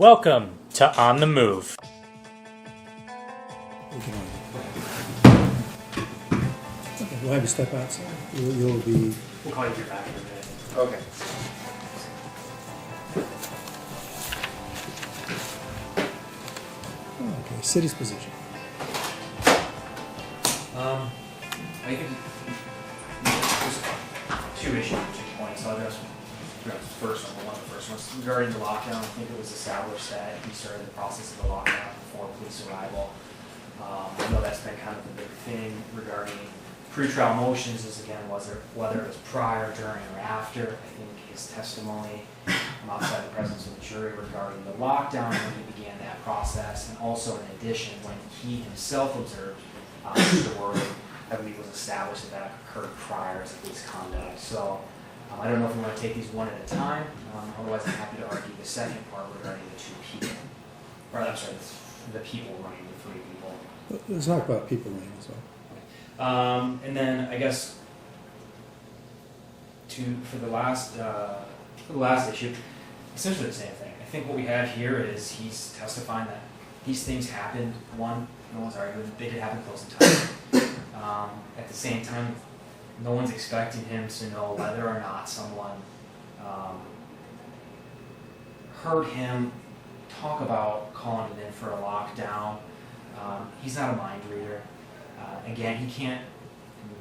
Welcome to On the Move. Okay, we'll have you step outside. You'll be... We'll call you back in a minute. Okay. Okay, city's position. I think there's two issues, 2 points. I'll address the first one, one of the first ones. Regarding the lockdown, I think it was established that he started the process of the lockdown before police arrival. I know that's been kind of the big thing regarding pretrial motions is, again, whether it was prior, during, or after. I think his testimony outside the presence of the jury regarding the lockdown when he began that process, and also in addition when he himself observed Mr. Worley, I believe was established that occurred prior to police conduct. So I don't know if we want to take these one at a time. Otherwise, I'm happy to argue the second part regarding the 2 people. Or I'm sorry, the people running, the 3 people. Let's talk about people running as well. And then I guess for the last issue, essentially the same thing. I think what we have here is he's testifying that these things happened. One, no one's arguing they did happen close in time. At the same time, no one's expecting him to know whether or not someone heard him talk about calling it in for a lockdown. He's not a mind reader. Again, he can't,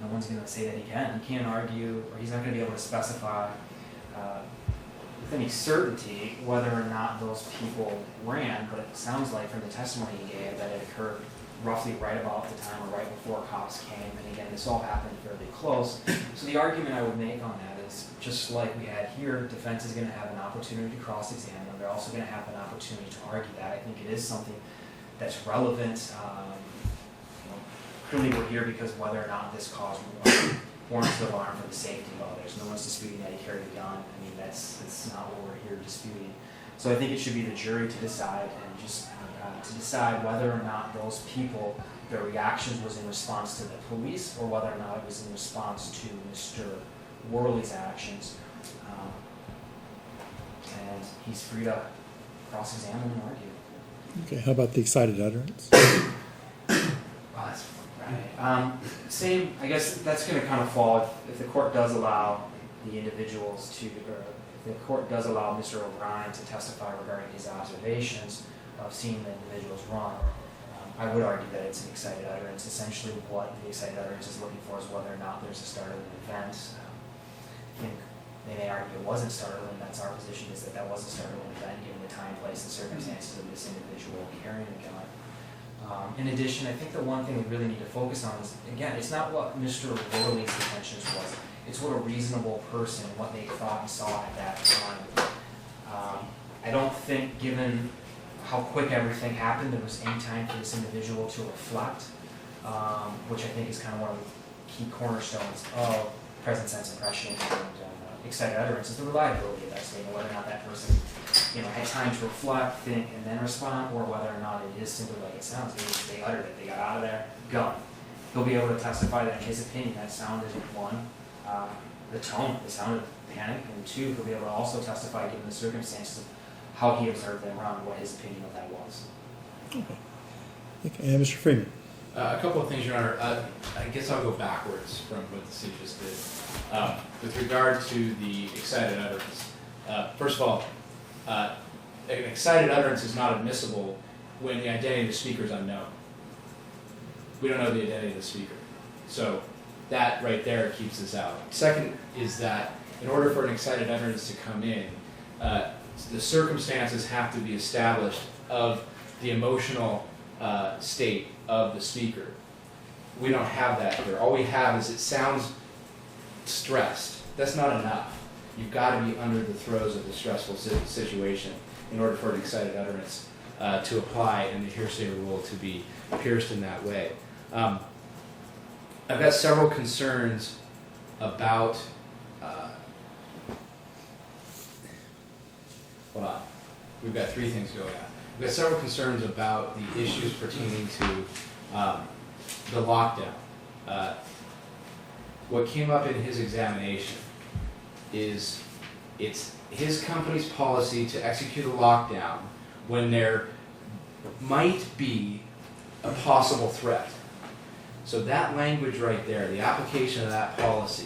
no one's going to say that he can. He can't argue, or he's not going to be able to specify with any certainty whether or not those people ran, but it sounds like from the testimony he gave that it occurred roughly right about the time or right before cops came, and again, this all happened fairly close. So the argument I would make on that is, just like we had here, defense is going to have an opportunity to cross-examine them. They're also going to have an opportunity to argue that. I think it is something that's relevant. Clearly we're here because whether or not this caused warrants of alarm for the safety of others. No one's disputing that he carried a gun. I mean, that's not what we're here disputing. So I think it should be the jury to decide, and just to decide whether or not those people, their reactions was in response to the police, or whether or not it was in response to Mr. Worley's actions. And he's free to cross-examine and argue. Okay, how about the excited utterance? Well, that's right. Same, I guess that's going to kind of fall if the court does allow the individuals to, or if the court does allow Mr. O'Brien to testify regarding his observations of seeing the individuals run. I would argue that it's an excited utterance. Essentially, what the excited utterance is looking for is whether or not there's a startling event. I think they may argue it wasn't startling. That's our position, is that was a startling event given the time, place, and circumstances of this individual carrying a gun. In addition, I think the one thing we really need to focus on is, again, it's not what Mr. Worley's intentions was. It's what a reasonable person, what they thought and saw at that time. I don't think, given how quick everything happened, there was any time for this individual to reflect, which I think is kind of one of the key cornerstones of present sense impression and excited utterance, is the reliability of that statement, whether or not that person had time to reflect, think, and then respond, or whether or not it is simply like it sounds. They uttered it, they got out of there, gun. He'll be able to testify that in his opinion that sounded, one, the tone, the sound of panic, and 2, he'll be able to also testify given the circumstances of how he observed them run, what his opinion of that was. Okay, and Mr. Freeman. A couple of things, Your Honor. I guess I'll go backwards from what the city just did. With regard to the excited utterance, first of all, an excited utterance is not admissible when the identity of the speaker is unknown. We don't know the identity of the speaker. So that right there keeps us out. Second is that in order for an excited utterance to come in, the circumstances have to be established of the emotional state of the speaker. We don't have that here. All we have is it sounds stressed. That's not enough. You've got to be under the throes of the stressful situation in order for an excited utterance to apply and the hearsay rule to be pierced in that way. I've got several concerns about hold on. We've got 3 things going on. We've got several concerns about the issues pertaining to the lockdown. What came up in his examination is it's his company's policy to execute a lockdown when there might be a possible threat. So that language right there, the application of that policy,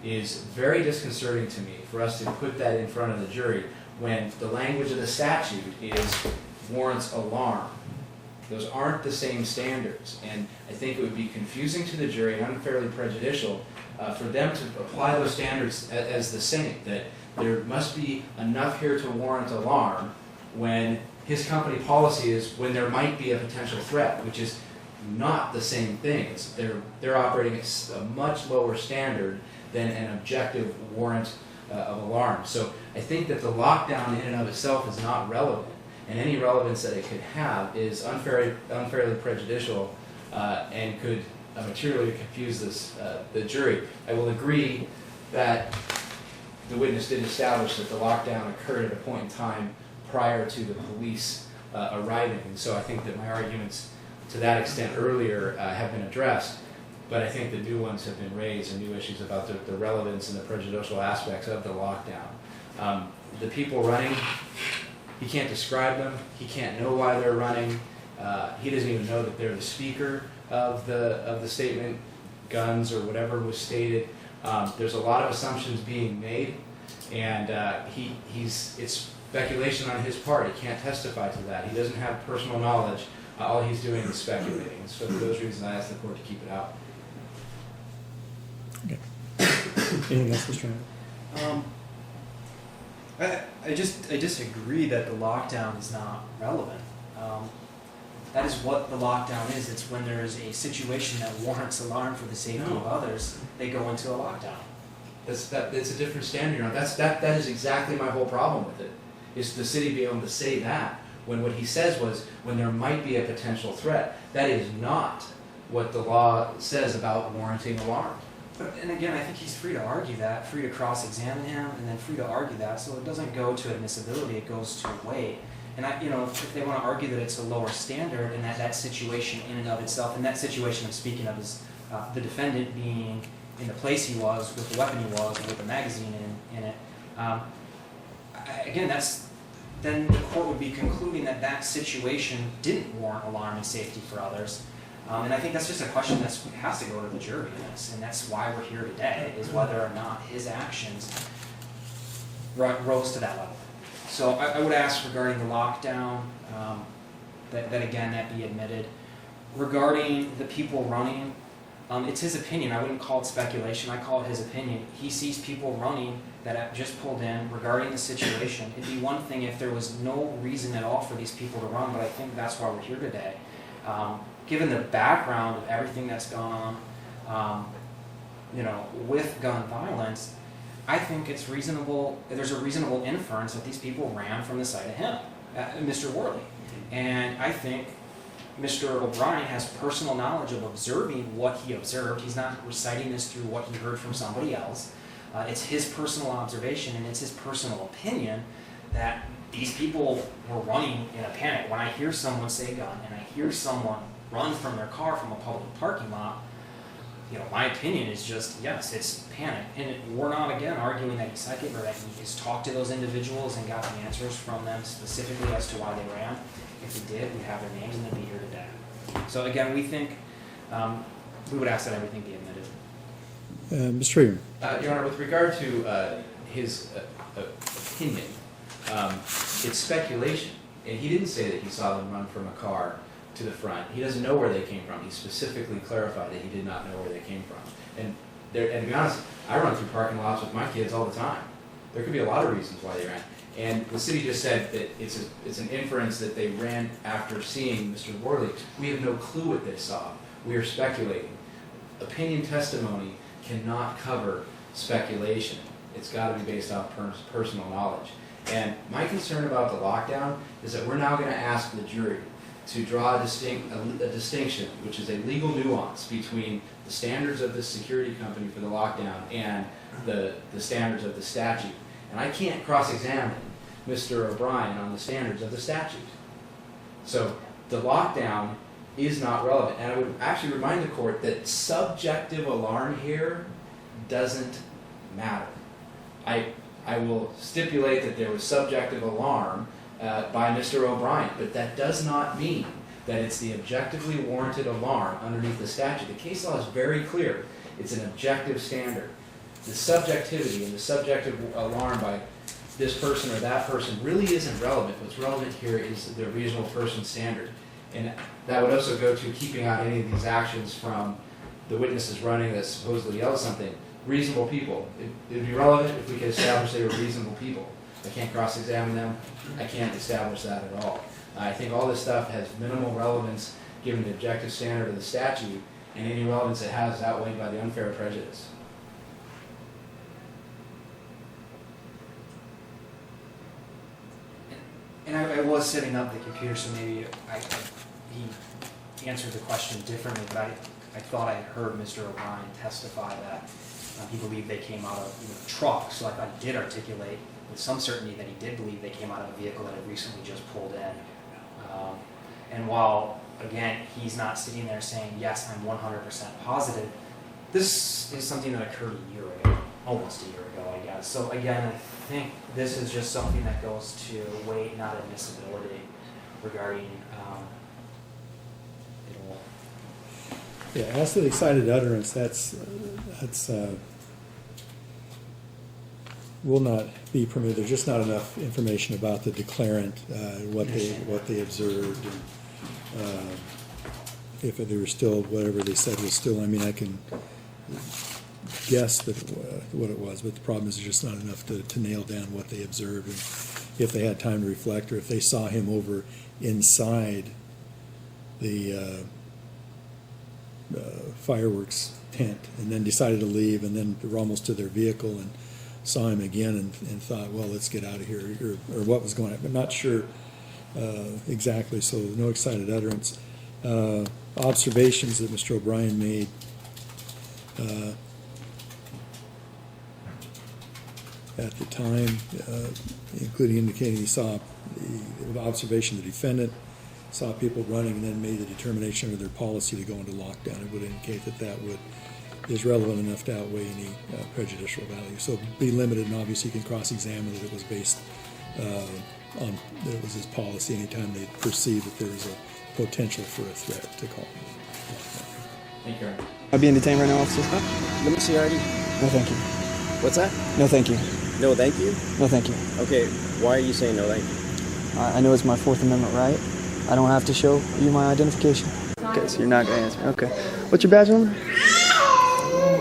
is very disconcerting to me for us to put that in front of the jury when the language of the statute is warrants alarm. Those aren't the same standards, and I think it would be confusing to the jury and unfairly prejudicial for them to apply those standards as the same, that there must be enough here to warrant alarm when his company policy is when there might be a potential threat, which is not the same thing. They're operating at a much lower standard than an objective warrant of alarm. So I think that the lockdown in and of itself is not relevant, and any relevance that it could have is unfairly prejudicial and could materially confuse the jury. I will agree that the witness did establish that the lockdown occurred at a point in time prior to the police arriving, and so I think that my arguments to that extent earlier have been addressed, but I think the new ones have been raised and new issues about the relevance and the prejudicial aspects of the lockdown. The people running, he can't describe them, he can't know why they're running, he doesn't even know that they're the speaker of the statement, guns or whatever was stated. There's a lot of assumptions being made, and it's speculation on his part. He can't testify to that. He doesn't have personal knowledge. All he's doing is speculating. And so for those reasons, I asked the court to keep it out. Okay. Anything else, Mr. Hamilton? I disagree that the lockdown is not relevant. That is what the lockdown is. It's when there is a situation that warrants alarm for the safety of others, they go into a lockdown. It's a different standard. That is exactly my whole problem with it, is the city being able to say that when what he says was when there might be a potential threat. That is not what the law says about warranting alarm. And again, I think he's free to argue that, free to cross-examine him, and then free to argue that. So it doesn't go to admissibility; it goes to weight. And if they want to argue that it's a lower standard, and that situation in and of itself, and that situation I'm speaking of is the defendant being in the place he was, with the weapon he was, with the magazine in it. Again, then the court would be concluding that situation didn't warrant alarm and safety for others. And I think that's just a question that has to go to the jury in this, and that's why we're here today, is whether or not his actions rose to that level. So I would ask regarding the lockdown, that again, that be admitted. Regarding the people running, it's his opinion. I wouldn't call it speculation. I call it his opinion. He sees people running that have just pulled in regarding the situation. It'd be one thing if there was no reason at all for these people to run, but I think that's why we're here today. Given the background of everything that's gone on, with gun violence, I think it's reasonable. There's a reasonable inference that these people ran from the sight of him, Mr. Worley, and I think Mr. O'Brien has personal knowledge of observing what he observed. He's not reciting this through what he heard from somebody else. It's his personal observation, and it's his personal opinion that these people were running in a panic. When I hear someone say gun, and I hear someone run from their car from a public parking lot, my opinion is just, yes, it's panic. And we're not, again, arguing that he's psychic or that he has talked to those individuals and got the answers from them specifically as to why they ran. If he did, we'd have their names and they'd be here today. So again, we think, we would ask that everything be admitted. Mr. Freeman. Your Honor, with regard to his opinion, it's speculation. And he didn't say that he saw them run from a car to the front. He doesn't know where they came from. He specifically clarified that he did not know where they came from. And to be honest, I run through parking lots with my kids all the time. There could be a lot of reasons why they ran. And the city just said that it's an inference that they ran after seeing Mr. Worley. We have no clue what they saw. We are speculating. Opinion testimony cannot cover speculation. It's got to be based off personal knowledge. And my concern about the lockdown is that we're now going to ask the jury to draw a distinction, which is a legal nuance between the standards of the security company for the lockdown and the standards of the statute. And I can't cross-examine Mr. O'Brien on the standards of the statute. So the lockdown is not relevant. And I would actually remind the court that subjective alarm here doesn't matter. I will stipulate that there was subjective alarm by Mr. O'Brien, but that does not mean that it's the objectively warranted alarm underneath the statute. The case law is very clear. It's an objective standard. The subjectivity and the subjective alarm by this person or that person really isn't relevant. What's relevant here is the reasonable person standard. And that would also go to keeping out any of these actions from the witnesses running that supposedly yelled something. Reasonable people. It would be relevant if we could establish they were reasonable people. I can't cross-examine them. I can't establish that at all. I think all this stuff has minimal relevance given the objective standard of the statute, and any relevance it has is outweighed by the unfair prejudice. And I was setting up the computer, so maybe he answered the question differently, but I thought I had heard Mr. O'Brien testify that he believed they came out of truck, so I thought he did articulate with some certainty that he did believe they came out of a vehicle that had recently just pulled in. And while, again, he's not sitting there saying, yes, I'm 100% positive, this is something that occurred a year ago, almost a year ago, I guess. So again, I think this is just something that goes to weight, not admissibility, regarding it all. Yeah, as to the excited utterance, that's will not be permitted. There's just not enough information about the declarant, what they observed, and if there was still whatever they said was still. I mean, I can guess that what it was, but the problem is there's just not enough to nail down what they observed, and if they had time to reflect, or if they saw him over inside the fireworks tent and then decided to leave, and then were almost to their vehicle and saw him again and thought, well, let's get out of here, or what was going on, but not sure exactly. So no excited utterance. Observations that Mr. O'Brien made at the time, including indicating he saw the observation of the defendant, saw people running, and then made the determination of their policy to go into lockdown. It would indicate that is relevant enough to outweigh any prejudicial value. So be limited, and obviously you can cross-examine that it was based on that it was his policy anytime they perceived that there was a potential for a threat to call. Thank you. I'll be detained right now, officer. Let me see your ID. No, thank you. What's that? No, thank you. No, thank you? No, thank you. Okay, why are you saying no, thank you? I know it's my Fourth Amendment right. I don't have to show you my identification. Okay, so you're not going to answer. Okay. What's your badge number?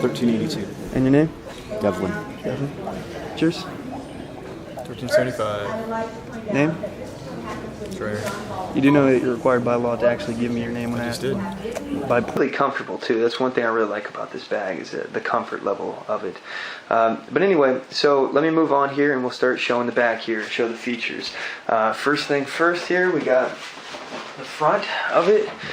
1382. And your name? Devlin. Devlin. Yours? 1375. Name? Troyer. You do know that you're required by law to actually give me your name when I I ask. just did. Really comfortable too. That's one thing I really like about this bag, is the comfort level of it. But anyway, so let me move on here and we'll start showing the back here, show the features. First thing first here, we got the front of it.